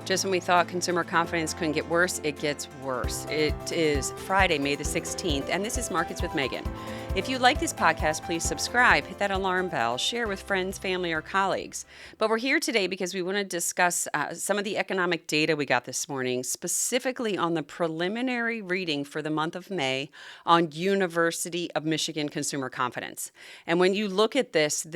Just when we thought consumer confidence couldn't get worse, it gets worse. It is Friday, May the 16th, and this is Markets with Megan. If you like this podcast, please subscribe, hit that alarm bell, share with friends, family, or colleagues. But we're here today because we want to discuss some of the economic data we got this morning, specifically on the preliminary reading for the month of May on University of Michigan consumer confidence. And when you look at this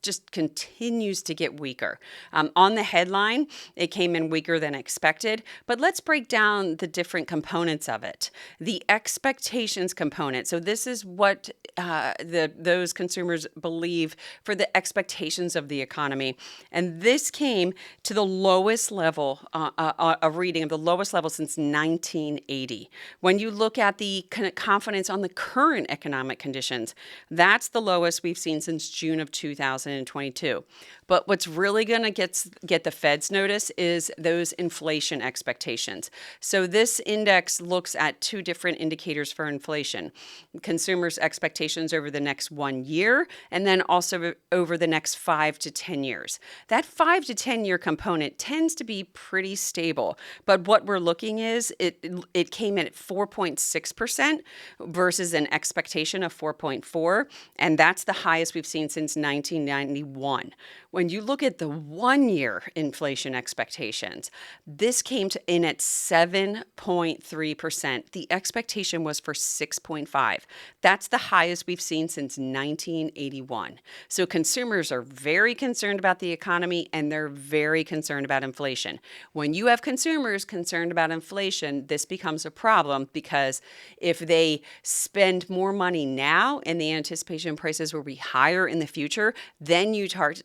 just continues to get weaker. On the headline, it came in weaker than expected, but let's break down the different components of it. The expectations component. So this is what those consumers believe for the expectations of the economy. And this came to the lowest level, a reading of the lowest level since 1980. When you look at the confidence on the current economic conditions, that's the lowest we've seen since June of 2022. But what's really going to get the Fed's notice is those inflation expectations. So this index looks at two different indicators for inflation: consumers' expectations over the next 1 year, and then also over the next 5 to 10 years. That 5 to 10 year component tends to be pretty stable. But what we're looking is it came in at 4.6% versus an expectation of 4.4, and that's the highest we've seen since 1991. When you look at the 1 year inflation expectations, this came in at 7.3%. The expectation was for 6.5. That's the highest we've seen since 1981. So consumers are very concerned about the economy, and they're very concerned about inflation. When you have consumers concerned about inflation, this becomes a problem, because if they spend more money now and the anticipation prices will be higher in the future, then you start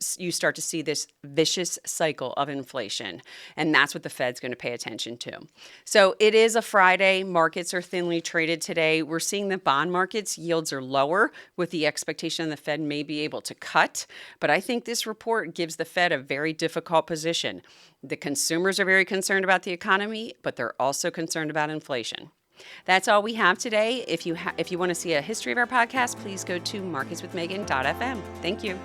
to see this vicious cycle of inflation. And that's what the Fed's going to pay attention to. So it is a Friday. Markets are thinly traded today. We're seeing the bond markets yields are lower, with the expectation the Fed may be able to cut. But I think this report gives the Fed a very difficult position. The consumers are very concerned about the economy, but they're also concerned about inflation. That's all we have today. If you want to see a history of our podcast, please go to marketswithmegan.fm. Thank you.